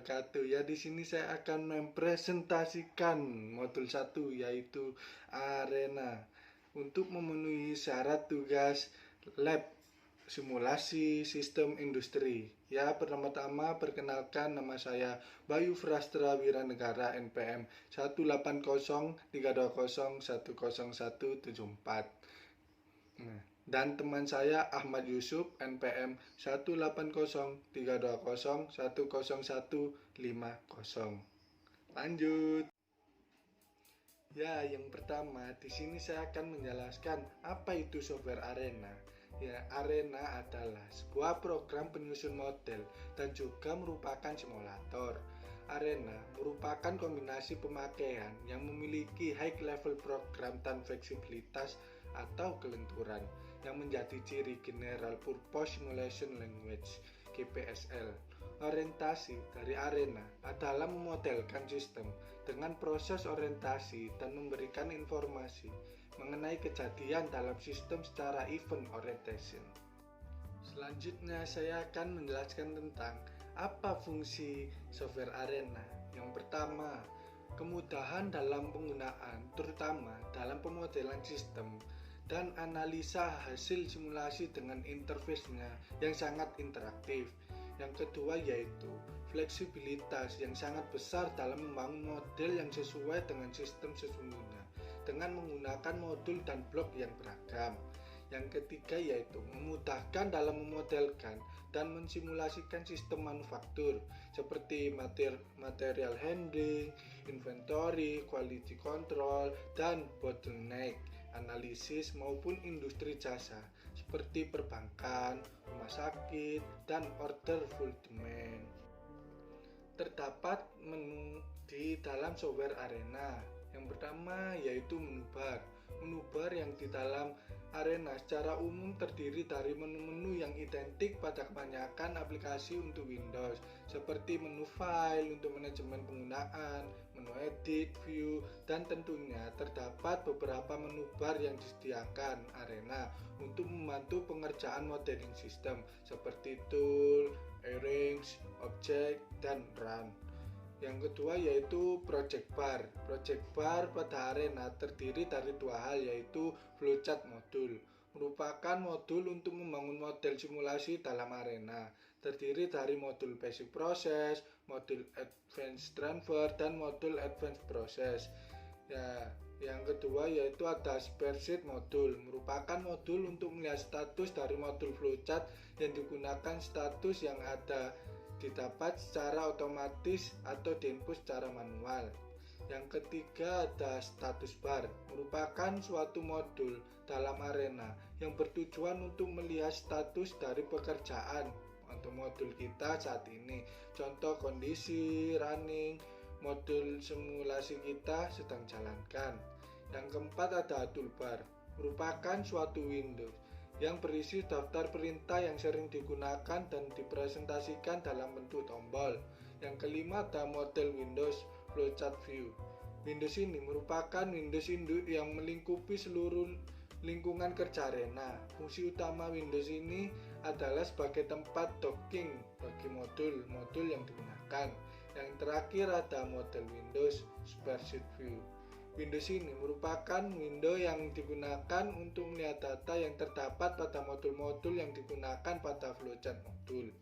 wabarakatuh. Ya, di sini saya akan mempresentasikan modul 1 yaitu Arena untuk memenuhi syarat tugas lab simulasi sistem industri. Ya, pertama-tama perkenalkan, nama saya Bayu Frastra Wiranegara, NPM 18032010174. Dan teman saya Ahmad Yusuf, NPM 18032010150. Lanjut. Ya, yang pertama di sini saya akan menjelaskan apa itu software Arena. Ya, Arena adalah sebuah program penyusun model dan juga merupakan simulator. Arena merupakan kombinasi pemakaian yang memiliki high level program dan fleksibilitas atau kelenturan yang menjadi ciri General Purpose Simulation Language (GPSL). Orientasi dari Arena adalah memodelkan sistem dengan proses orientasi dan memberikan informasi mengenai kejadian dalam sistem secara event orientation. Selanjutnya saya akan menjelaskan tentang apa fungsi software Arena. Yang pertama, kemudahan dalam penggunaan, terutama dalam pemodelan sistem dan analisa hasil simulasi dengan interface-nya yang sangat interaktif. Yang kedua yaitu fleksibilitas yang sangat besar dalam membangun model yang sesuai dengan sistem sesungguhnya dengan menggunakan modul dan blok yang beragam. Yang ketiga yaitu memudahkan dalam memodelkan dan mensimulasikan sistem manufaktur seperti material handling, inventory, quality control, dan bottleneck analisis maupun industri jasa seperti perbankan, rumah sakit, dan order fulfillment. Terdapat menu di dalam software Arena. Yang pertama yaitu menu bar. Menu bar yang di dalam Arena secara umum terdiri dari menu-menu yang identik pada kebanyakan aplikasi untuk Windows, seperti menu file untuk manajemen penggunaan, menu edit, view, dan tentunya terdapat beberapa menu bar yang disediakan Arena untuk membantu pengerjaan modeling sistem seperti tool, arrange, object, dan run. Yang kedua yaitu project bar. Project bar pada Arena terdiri dari dua hal yaitu flowchart modul. Merupakan modul untuk membangun model simulasi dalam Arena. Terdiri dari modul basic process, modul advanced transfer, dan modul advanced process. Ya, yang kedua yaitu ada spreadsheet modul. Merupakan modul untuk melihat status dari modul flowchart yang digunakan status yang ada didapat secara otomatis atau diinput secara manual. Yang ketiga ada status bar, merupakan suatu modul dalam Arena yang bertujuan untuk melihat status dari pekerjaan untuk modul kita saat ini. Contoh kondisi running, modul simulasi kita sedang jalankan. Yang keempat ada toolbar, merupakan suatu window yang berisi daftar perintah yang sering digunakan dan dipresentasikan dalam bentuk tombol. Yang kelima ada model Windows Flowchart View. Windows ini merupakan Windows induk yang melingkupi seluruh lingkungan kerja Arena. Fungsi utama Windows ini adalah sebagai tempat docking bagi modul-modul yang digunakan. Yang terakhir ada model Windows Spreadsheet View. Windows ini merupakan window yang digunakan untuk melihat data yang terdapat pada modul-modul yang digunakan pada flowchart modul.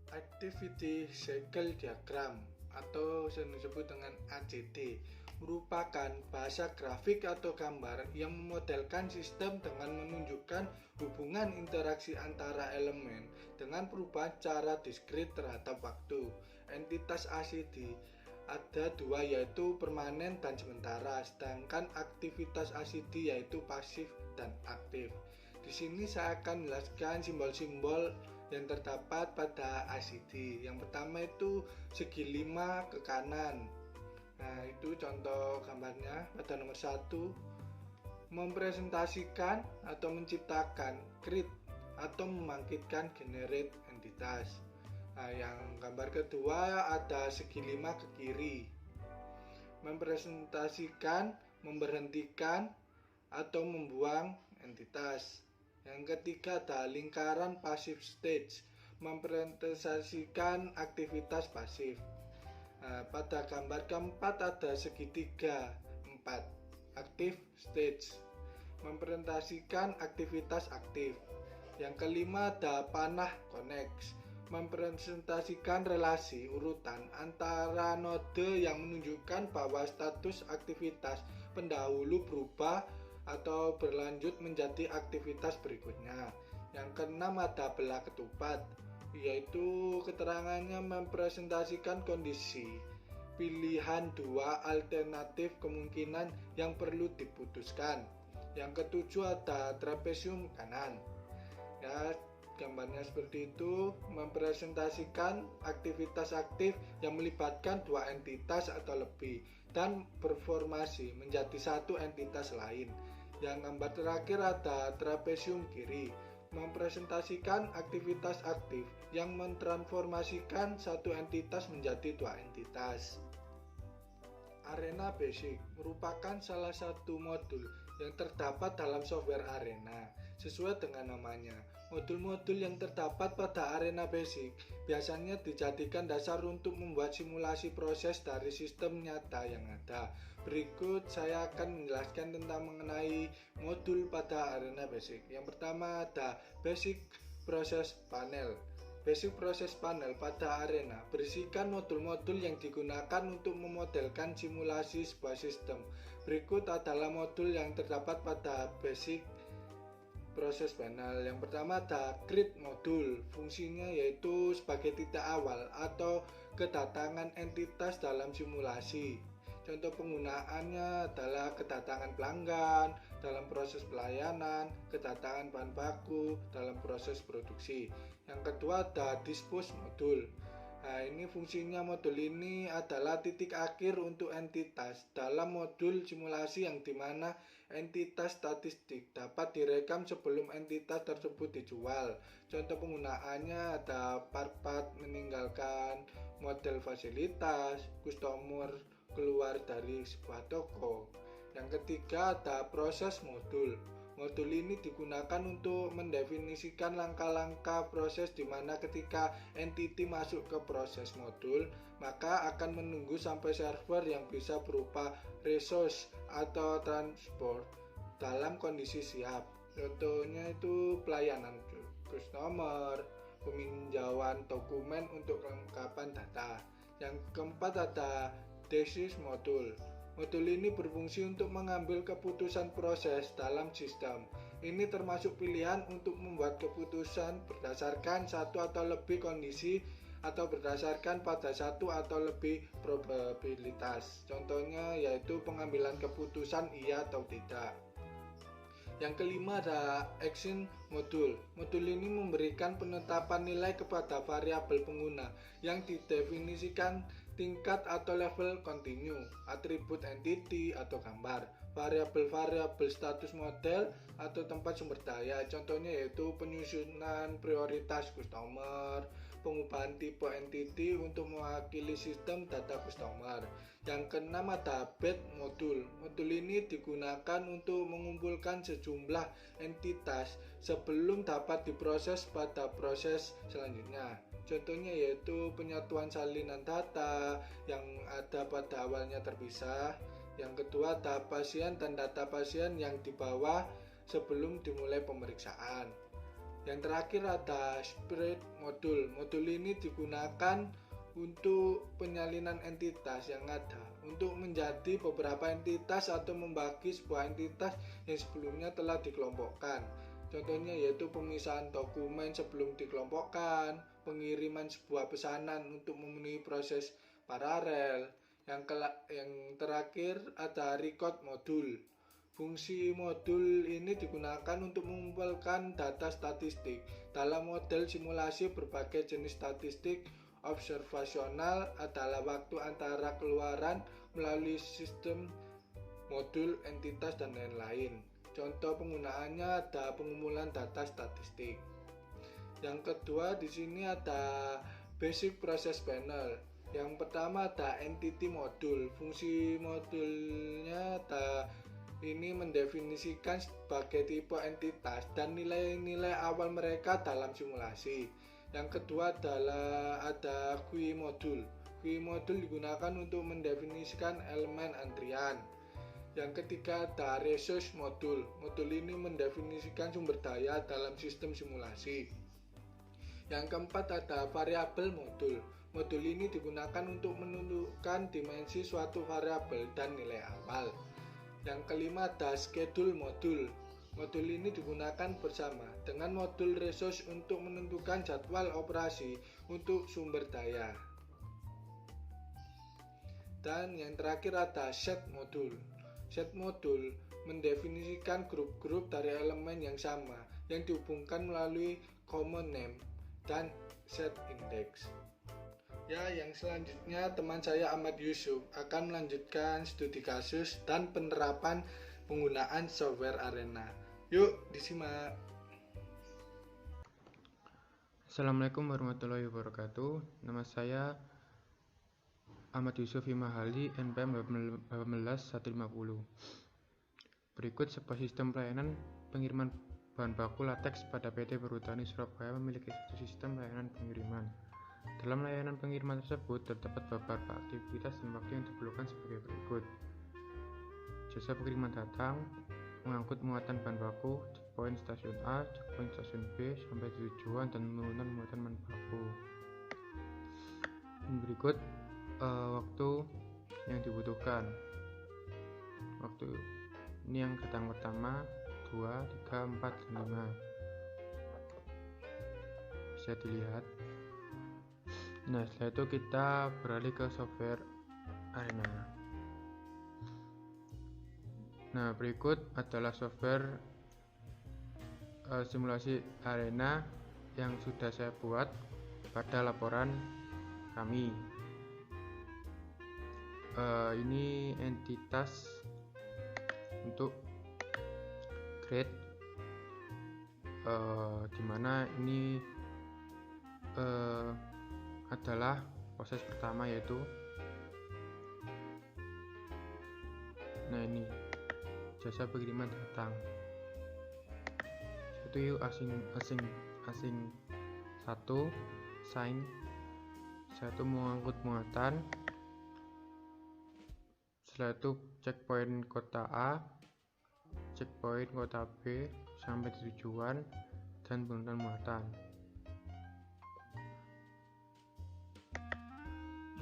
Activity Cycle Diagram atau yang disebut dengan ACD merupakan bahasa grafik atau gambar yang memodelkan sistem dengan menunjukkan hubungan interaksi antara elemen dengan perubahan cara diskrit terhadap waktu. Entitas ACD ada dua yaitu permanen dan sementara, sedangkan aktivitas ACD yaitu pasif dan aktif. Di sini saya akan menjelaskan simbol-simbol yang terdapat pada ACD. Yang pertama itu segi 5 ke kanan. Nah, itu contoh gambarnya pada nomor 1, mempresentasikan atau menciptakan create atau membangkitkan generate entitas. Nah, yang gambar kedua ada segi 5 ke kiri, mempresentasikan, memberhentikan, atau membuang entitas. Yang ketiga ada lingkaran passive stage, mempresentasikan aktivitas pasif. Nah, pada gambar keempat ada segitiga 4, active stage, mempresentasikan aktivitas aktif. Yang kelima ada panah connect, mempresentasikan relasi urutan antara node yang menunjukkan bahwa status aktivitas pendahulu berubah atau berlanjut menjadi aktivitas berikutnya. Yang keenam ada belah ketupat, yaitu keterangannya mempresentasikan kondisi pilihan dua alternatif kemungkinan yang perlu diputuskan. Yang ketujuh ada trapesium kanan. Ya, gambarnya seperti itu, mempresentasikan aktivitas aktif yang melibatkan dua entitas atau lebih dan berformasi menjadi satu entitas lain. Yang gambar terakhir ada trapesium kiri, mempresentasikan aktivitas aktif yang mentransformasikan satu entitas menjadi dua entitas. Arena Basic merupakan salah satu modul yang terdapat dalam software Arena. Sesuai dengan namanya, modul-modul yang terdapat pada Arena Basic biasanya dijadikan dasar untuk membuat simulasi proses dari sistem nyata yang ada. Berikut saya akan menjelaskan tentang mengenai modul pada Arena Basic. Yang pertama ada Basic Process Panel. Basic Process Panel pada Arena berisikan modul-modul yang digunakan untuk memodelkan simulasi sebuah sistem. Berikut adalah modul yang terdapat pada Basic Process Panel. Yang pertama ada Create Modul. Fungsinya yaitu sebagai titik awal atau kedatangan entitas dalam simulasi. Contoh penggunaannya adalah kedatangan pelanggan dalam proses pelayanan, kedatangan bahan baku dalam proses produksi. Yang kedua ada Dispose Modul. Nah, ini fungsinya modul ini adalah titik akhir untuk entitas dalam modul simulasi yang dimana entitas statistik dapat direkam sebelum entitas tersebut dijual. Contoh penggunaannya ada part-part meninggalkan model fasilitas, customer keluar dari sebuah toko. Yang ketiga ada proses modul. Modul ini digunakan untuk mendefinisikan langkah-langkah proses di mana ketika entity masuk ke proses modul, maka akan menunggu sampai server yang bisa berupa resource atau transport dalam kondisi siap. Contohnya itu pelayanan customer, peminjauan dokumen untuk kelengkapan data. Yang keempat ada Decision Modul. Modul ini berfungsi untuk mengambil keputusan proses dalam sistem. Ini termasuk pilihan untuk membuat keputusan berdasarkan satu atau lebih kondisi atau berdasarkan pada satu atau lebih probabilitas. Contohnya yaitu pengambilan keputusan iya atau tidak. Yang kelima ada Action Modul. Modul ini memberikan penetapan nilai kepada variabel pengguna yang didefinisikan tingkat atau level continue, atribut entity atau gambar, variabel-variabel status model atau tempat sumber daya. Contohnya yaitu penyusunan prioritas customer, pengubahan tipe entity untuk mewakili sistem data customer. Yang keenam ada Batch Modul. Modul ini digunakan untuk mengumpulkan sejumlah entitas sebelum dapat diproses pada proses selanjutnya. Contohnya yaitu penyatuan salinan data yang ada pada awalnya terpisah. Yang kedua ada pasien dan data pasien yang dibawa sebelum dimulai pemeriksaan. Yang terakhir ada Spread Modul. Modul ini digunakan untuk penyalinan entitas yang ada untuk menjadi beberapa entitas atau membagi sebuah entitas yang sebelumnya telah dikelompokkan. Contohnya yaitu pemisahan dokumen sebelum dikelompokkan, pengiriman sebuah pesanan untuk memenuhi proses paralel. Yang terakhir ada Record Modul. Fungsi modul ini digunakan untuk mengumpulkan data statistik dalam model simulasi berbagai jenis statistik. Observasional adalah waktu antara keluaran melalui sistem modul, entitas, dan lain-lain. Contoh penggunaannya ada pengumpulan data statistik. Yang kedua di sini ada Basic Process Panel. Yang pertama ada Entity Modul. Fungsi modulnya ada ini mendefinisikan sebagai tipe entitas dan nilai-nilai awal mereka dalam simulasi. Yang kedua adalah ada GUI Modul. Modul digunakan untuk mendefinisikan elemen antrian. Yang ketiga ada resource modul. Modul ini mendefinisikan sumber daya dalam sistem simulasi. Yang keempat ada variabel modul. Modul ini digunakan untuk menentukan dimensi suatu variabel dan nilai awal. Yang kelima ada schedule modul. Modul ini digunakan bersama dengan modul resource untuk menentukan jadwal operasi untuk sumber daya. Dan yang terakhir ada set modul. Set modul mendefinisikan grup-grup dari elemen yang sama yang dihubungkan melalui common name dan set index. Ya, yang selanjutnya teman saya Ahmad Yusuf akan melanjutkan studi kasus dan penerapan penggunaan software Arena. Yuk, disimak. Assalamualaikum warahmatullahi wabarakatuh. Nama saya Ahmad Yusuf Himahali, NPM 18150. Berikut sebuah sistem pelayanan pengiriman bahan baku latex pada PT Perhutani Surabaya memiliki satu sistem layanan pengiriman. Dalam layanan pengiriman tersebut terdapat beberapa aktivitas dan waktu yang diperlukan sebagai berikut. Jasa pengiriman datang, mengangkut muatan bahan baku, checkpoint stasiun A, checkpoint stasiun B, sampai tujuan dan penurunan muatan bahan baku. Berikut waktu yang dibutuhkan. Waktu ini yang datang pertama, 2, 3, 4, dan 5. Bisa dilihat. Nah, setelah itu kita beralih ke software Arena. Nah, berikut adalah software simulasi Arena yang sudah saya buat pada laporan kami. Ini entitas untuk grade, dimana ini adalah proses pertama, yaitu ini jasa pengiriman datang. Itu asing 1 sign, satu mengangkut muatan. Setelah itu checkpoint kota A, checkpoint kota B sampai tujuan dan penurunan muatan.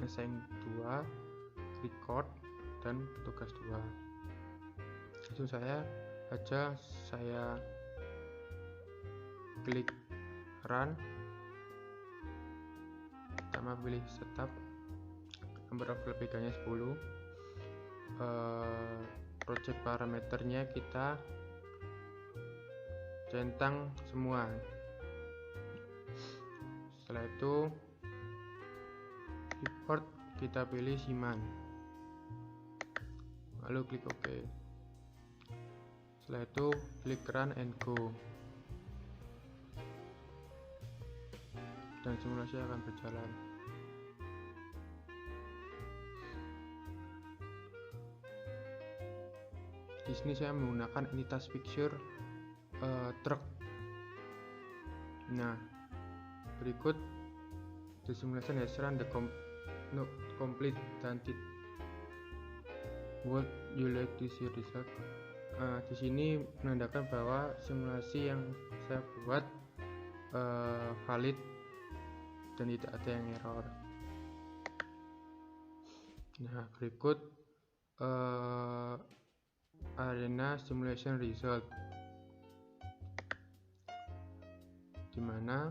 Assign 2 record dan tugas 2. Itu saya klik run. Pertama pilih setup, number of APK-nya 10. Project parameternya kita centang semua. Setelah itu report kita pilih Siman, lalu klik OK. Setelah itu klik run and go, dan simulasi akan berjalan. Di sini saya menggunakan entitas picture truck. Nah, berikut the simulation has run the complete dan would you like to see result. Di sini menandakan bahwa simulasi yang saya buat valid dan tidak ada yang error. Nah, berikut Arena simulation result, dimana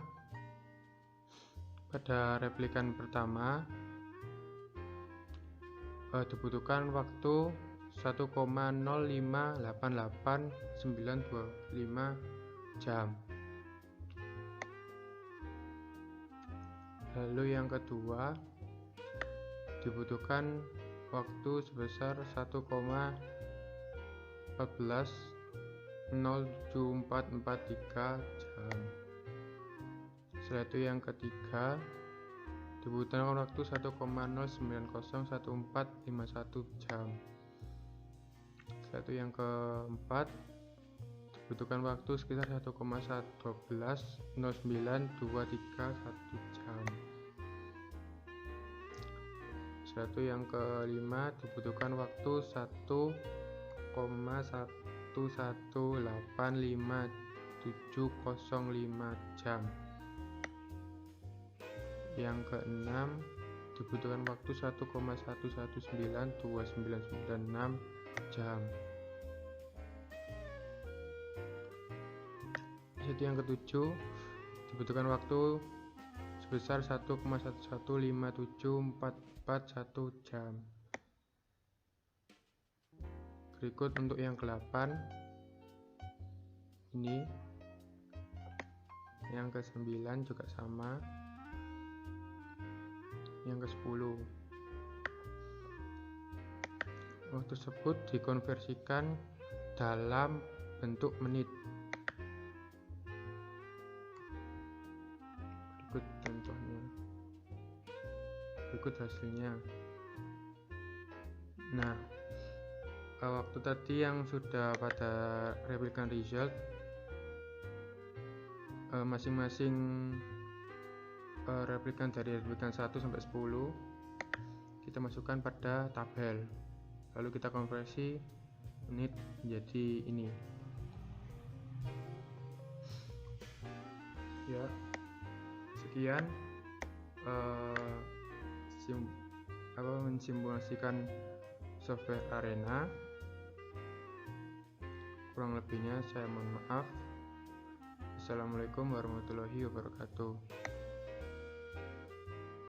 pada replikan pertama dibutuhkan waktu 1,0588925 jam. Lalu yang kedua dibutuhkan waktu sebesar 1,140743 jam. Setelah itu yang ketiga dibutuhkan waktu 1,0901451 jam. Setelah itu yang keempat dibutuhkan waktu sekitar 1,1120923 jam. yang kelima dibutuhkan waktu 1,1185705 jam. Yang keenam dibutuhkan waktu 1,1192996 jam. Yang ketujuh dibutuhkan waktu sebesar 1,1157441 jam. Berikut untuk yang ke-8 ini. Yang ke-9 juga sama. Yang ke-10 waktu tersebut dikonversikan dalam bentuk menit. Berikut contohnya, berikut hasilnya. Nah, waktu tadi yang sudah pada replikan result, masing-masing replikan dari replikan 1 sampai 10 kita masukkan pada tabel, lalu kita konversi menit menjadi ini ya. Sekian mensimulasikan software Arena. Kurang lebihnya saya mohon maaf. Assalamualaikum warahmatullahi wabarakatuh.